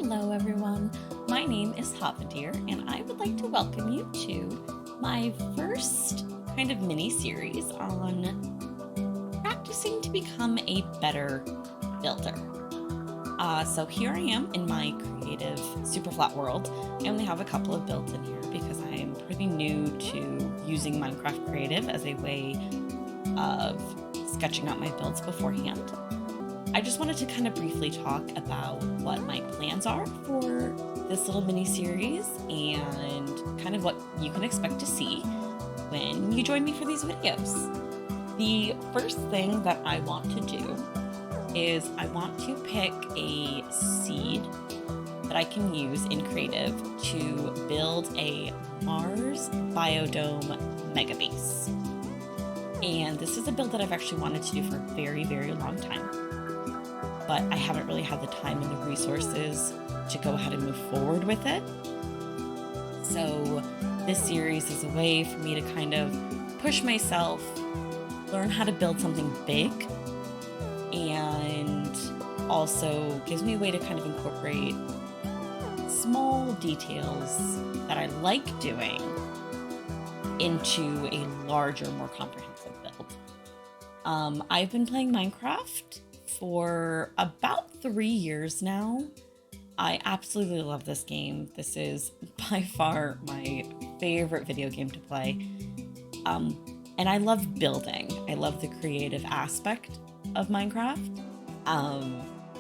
Hello everyone, my name is Hoppadeer and I would like to welcome you to my first kind of mini series on practicing to become a better builder. So here I am in my creative super flat world. I only have a couple of builds in here because I am pretty new to using Minecraft Creative as a way of sketching out my builds beforehand. I just wanted to kind of briefly talk about what my plans are for this little mini series and kind of what you can expect to see when you join me for these videos. The first thing that I want to do is I want to pick a seed that I can use in Creative to build a Mars BioDome mega base. And this is a build that I've actually wanted to do for a very, very long time, but I haven't really had the time and the resources to go ahead and move forward with it. So this series is a way for me to kind of push myself, learn how to build something big, and also gives me a way to kind of incorporate small details that I like doing into a larger, more comprehensive build. I've been playing Minecraft for about 3 years now. I absolutely love this game. This is by far my favorite video game to play. And I love building. I love the creative aspect of Minecraft.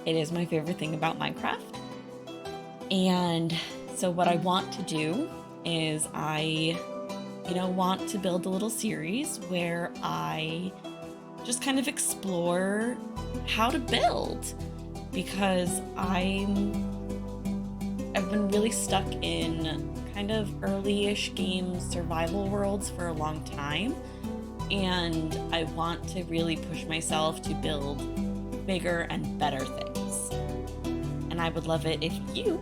It is my favorite thing about Minecraft. And so what I want to do is I want to build a little series where I just kind of explore how to build, because I've been really stuck in kind of early-ish game survival worlds for a long time, and I want to really push myself to build bigger and better things. And I would love it if you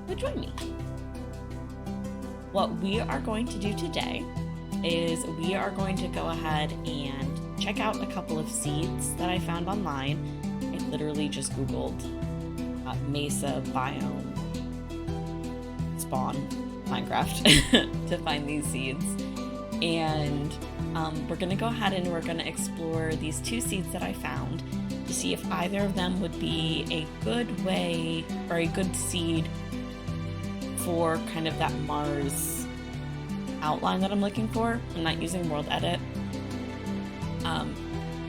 would join me. What we are going to do today is we are going to go ahead and check out a couple of seeds that I found online. I literally just Googled Mesa biome spawn Minecraft to find these seeds. And we're going to go ahead and we're going to explore these two seeds that I found to see if either of them would be a good way or a good seed for kind of that Mars outline that I'm looking for. I'm not using World Edit,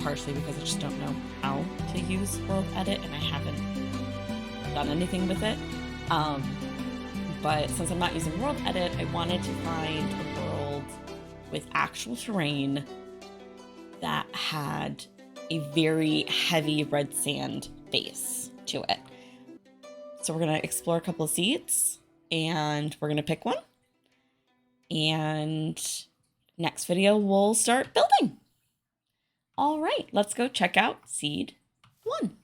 partially because I just don't know how to use World Edit and I haven't done anything with it. But since I'm not using World Edit, I wanted to find a world with actual terrain that had a very heavy red sand base to it. So we're going to explore a couple of seeds and we're going to pick one. And next video, we'll start building. All right, let's go check out seed 1.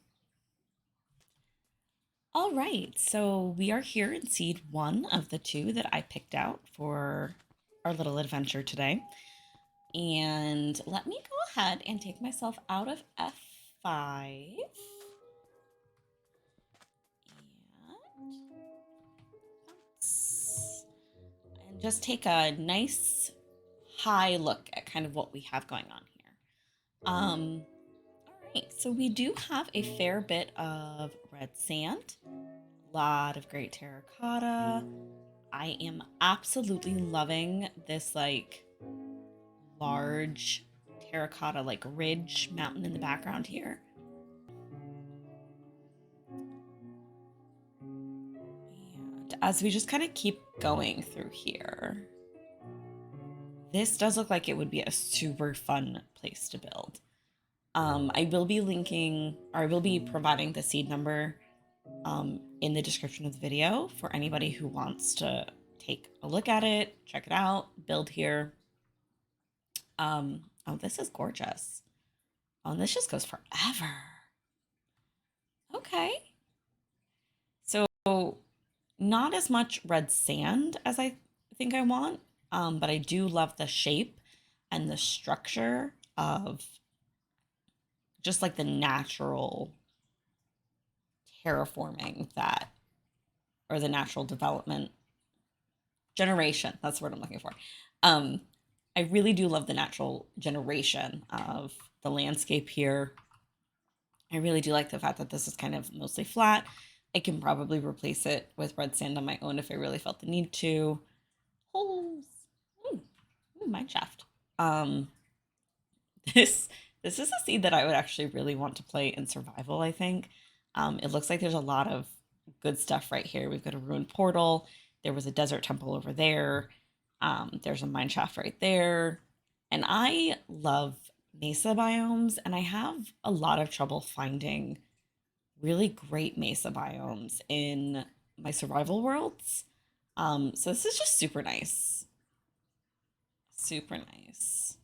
All right, so we are here in seed 1 of the 2 that I picked out for our little adventure today. And let me go ahead and take myself out of F5. And just take a nice high look at kind of what we have going on here. All right, so we do have a fair bit of red sand, a lot of great terracotta. I am absolutely loving this like large terracotta like ridge mountain in the background here. And as we just kind of keep going through here, this does look like it would be a super fun place to build. I will be linking, or I will be providing the seed number in the description of the video for anybody who wants to take a look at it, check it out, build here. Oh, this is gorgeous. Oh, and this just goes forever. Okay. So not as much red sand as I think I want, but I do love the shape and the structure of just like the natural terraforming that or the natural development generation. That's the word I'm looking for. Um, I really do love the natural generation of the landscape here. I really do like the fact that this is kind of mostly flat. I can probably replace it with red sand on my own if I really felt the need to. Holes. Ooh, ooh, mine shaft. Um, this this is a seed that I would actually really want to play in survival, I think. It looks like there's a lot of good stuff right here. We've got a ruined portal. There was a desert temple over there. There's a mine shaft right there. And I love mesa biomes, and I have a lot of trouble finding really great mesa biomes in my survival worlds. So this is just super nice. Super nice.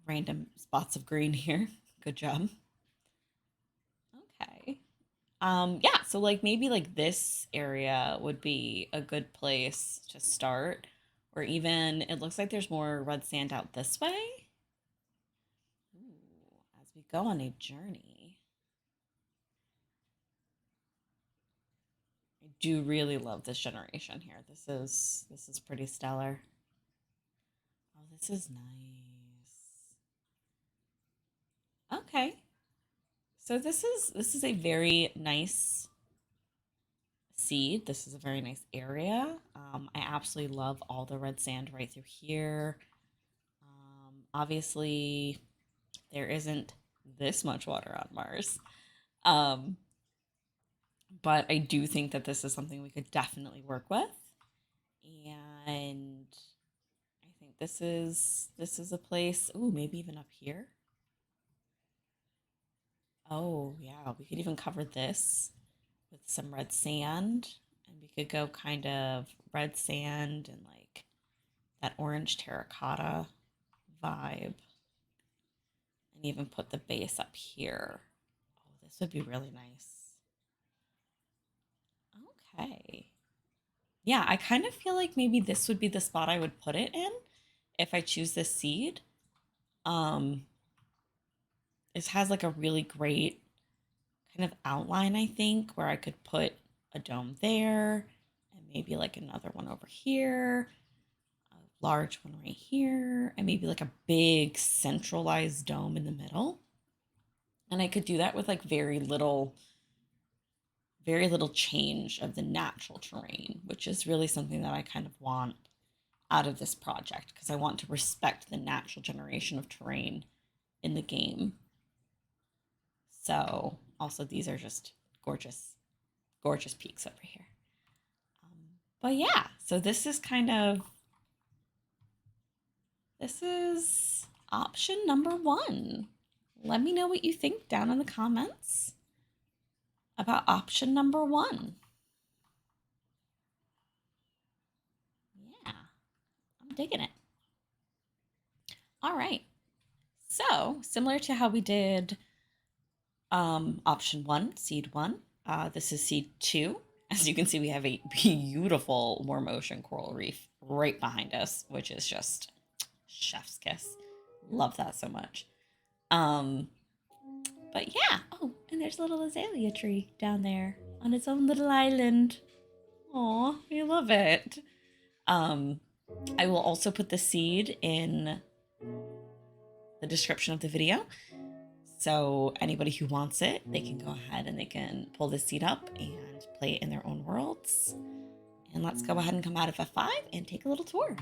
Random spots of green here. Good job. Okay. Yeah, so like maybe like this area would be a good place to start. Or even it looks like there's more red sand out this way. Ooh, as we go on a journey. I do really love this generation here. This is pretty stellar. Oh, this is nice. Okay. So this is a very nice seed. This is a very nice area. I absolutely love all the red sand right through here. Obviously, there isn't this much water on Mars. Um, but I do think that this is something we could definitely work with. And I think this is a place, ooh, maybe even up here. Oh, yeah, we could even cover this with some red sand, and we could go kind of red sand and like that orange terracotta vibe, and even put the base up here. Oh, this would be really nice. Okay. Yeah, I kind of feel like maybe this would be the spot I would put it in if I choose this seed. Um, it has like a really great kind of outline, I think, where I could put a dome there and maybe like another one over here, a large one right here, and maybe like a big centralized dome in the middle. And I could do that with like very little change of the natural terrain, which is really something that I kind of want out of this project because I want to respect the natural generation of terrain in the game. So, also, these are just gorgeous, gorgeous peaks over here. But yeah, so this is option number one. Let me know what you think down in the comments about option number one. Yeah, I'm digging it. All right. So, similar to how we did option one, seed one, this is seed two. As you can see, we have a beautiful warm ocean coral reef right behind us, which is just chef's kiss. Love that so much. Um, but yeah. Oh, and there's a little azalea tree down there on its own little island. Aw, I love it. Um, I will also put the seed in the description of the video. So anybody who wants it, they can go ahead and they can pull this seed up and play it in their own worlds. And let's go ahead and come out of F5 and take a little tour.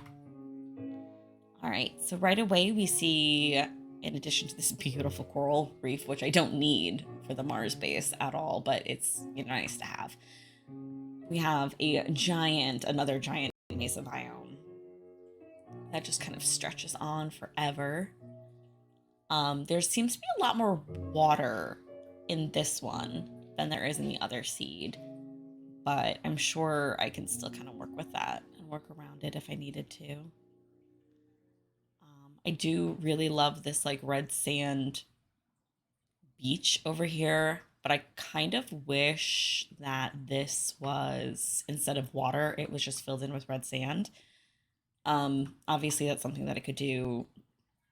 All right, so right away we see, in addition to this beautiful coral reef, which I don't need for the Mars base at all, but it's nice to have, we have another giant mesa biome that just kind of stretches on forever. There seems to be a lot more water in this one than there is in the other seed, but I'm sure I can still kind of work with that and work around it if I needed to. I do really love this like red sand beach over here, but I kind of wish that this was, instead of water, it was just filled in with red sand. Obviously that's something that I could do,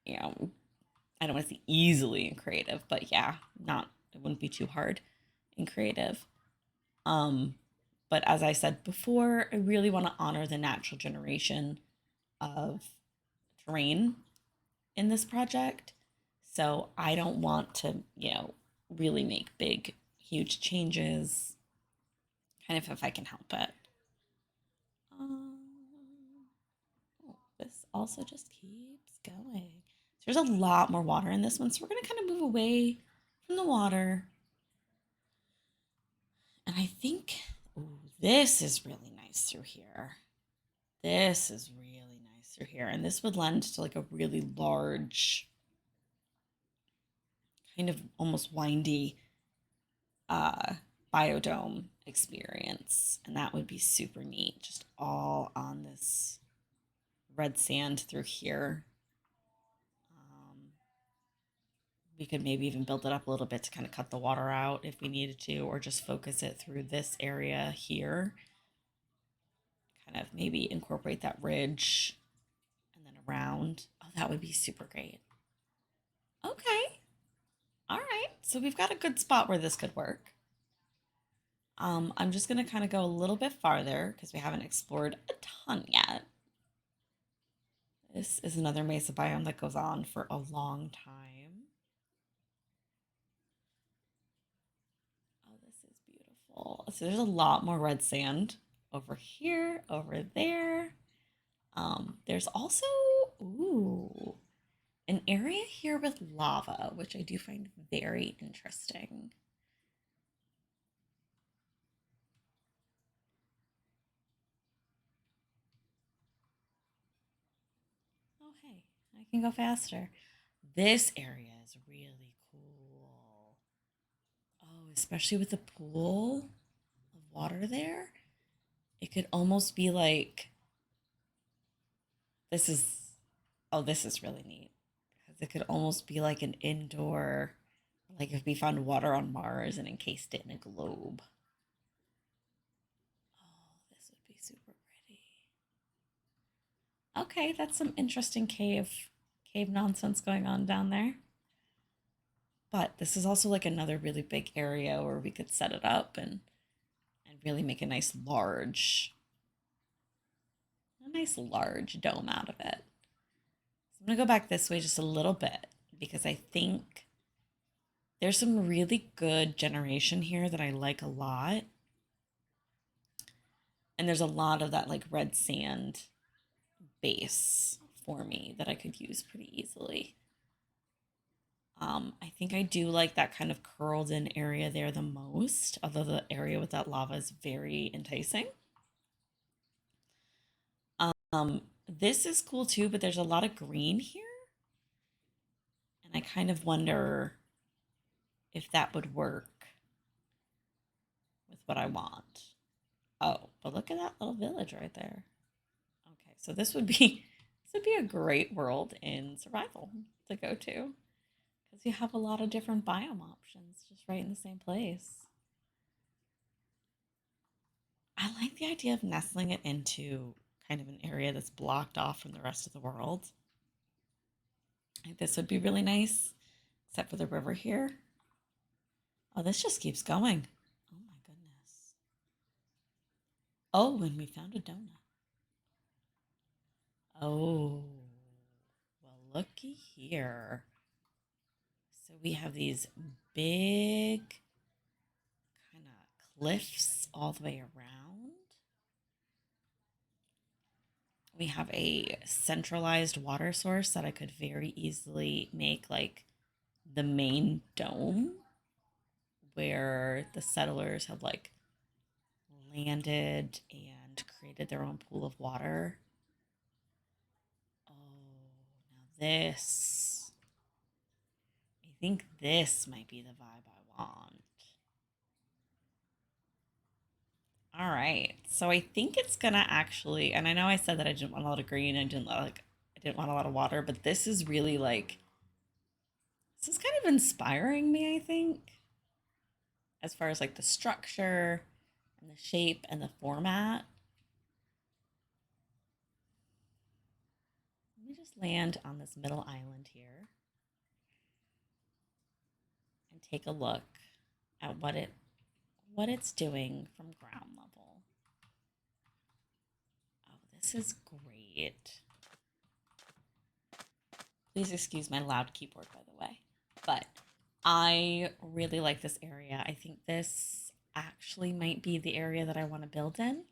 you know, I don't want to say easily in creative, but yeah, it wouldn't be too hard in creative. Um, But as I said before, I really want to honor the natural generation of terrain in this project. So I don't want to, really make big, huge changes, kind of if I can help it. Um, oh, this also just keeps going. So there's a lot more water in this one. So we're going to kind of move away from the water. And I think, ooh, this is really nice through here. This is really nice through here. And this would lend to like a really large, kind of almost windy uh, BioDome experience. And that would be super neat, just all on this red sand through here. We could maybe even build it up a little bit to kind of cut the water out if we needed to, or just focus it through this area here. Kind of maybe incorporate that ridge and then around. Oh, that would be super great. Okay. All right. So we've got a good spot where this could work. I'm just going to kind of go a little bit farther because we haven't explored a ton yet. This is another mesa biome that goes on for a long time. Oh, this is beautiful. So there's a lot more red sand over here, over there. There's also, ooh, an area here with lava, which I do find very interesting. Oh, hey, I can go faster. This area is really cool. Oh, especially with the pool of water there. It could almost be like this is, oh, this is really neat. Because it could almost be like an indoor, like if we found water on Mars and encased it in a globe. Oh, this would be super pretty. Okay, that's some interesting cave nonsense going on down there. But this is also like another really big area where we could set it up and really make a nice large dome out of it. So I'm gonna go back this way just a little bit because I think there's some really good generation here that I like a lot. And there's a lot of that like red sand base for me that I could use pretty easily. I think I do like that kind of curled in area there the most, although the area with that lava is very enticing. This is cool too, but there's a lot of green here. And I kind of wonder if that would work with what I want. Oh, but look at that little village right there. Okay, so this would be a great world in survival to go to because you have a lot of different biome options just right in the same place. I like the idea of nestling it into kind of an area that's blocked off from the rest of the world. I think this would be really nice, except for the river here. Oh, this just keeps going. Oh my goodness. Oh, and we found a donut. Oh, well, looky here. So we have these big kind of cliffs all the way around. We have a centralized water source that I could very easily make like the main dome where the settlers have like landed and created their own pool of water. Oh, now this. I think this might be the vibe I want. All right. So I think it's gonna actually, and I know I said that I didn't want a lot of green, I didn't want a lot of water, but this is really like this is kind of inspiring me, I think, as far as like the structure and the shape and the format. Let me just land on this middle island here and take a look at what it's doing from ground level. this is great. Please excuse my loud keyboard, by the way. But I really like this area. I think this actually might be the area that I want to build in.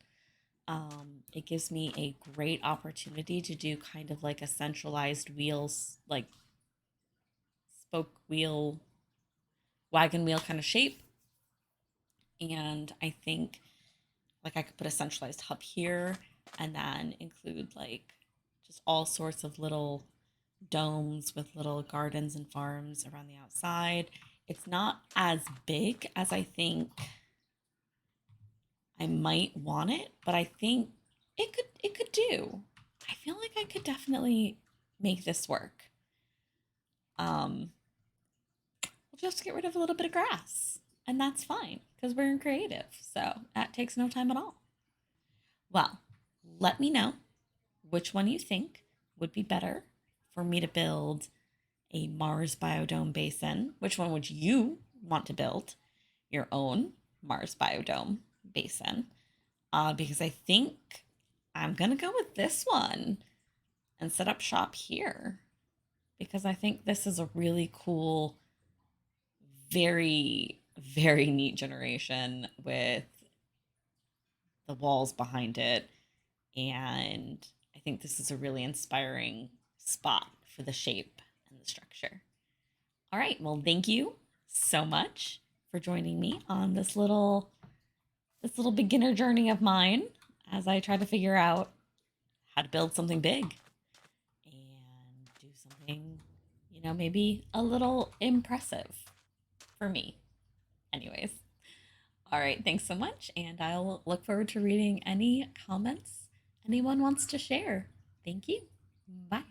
It gives me a great opportunity to do kind of like a centralized wheels, like spoke wheel, wagon wheel kind of shape. And I think like I could put a centralized hub here and then include like just all sorts of little domes with little gardens and farms around the outside. It's not as big as I think I might want it, but I think it could do. I feel like I could definitely make this work. Um, we'll just get rid of a little bit of grass, and that's fine because we're in creative, so that takes no time at all. Well, let me know which one you think would be better for me to build a Mars biodome basin. Which one would you want to build? Your own Mars biodome basin. Because I think I'm going to go with this one and set up shop here because I think this is a really cool, very, very neat generation with the walls behind it. And I think this is a really inspiring spot for the shape and the structure. All right. Well, thank you so much for joining me on this little beginner journey of mine as I try to figure out how to build something big and do something, maybe a little impressive for me. Anyways, all right, thanks so much. And I'll look forward to reading any comments anyone wants to share. Thank you. Bye.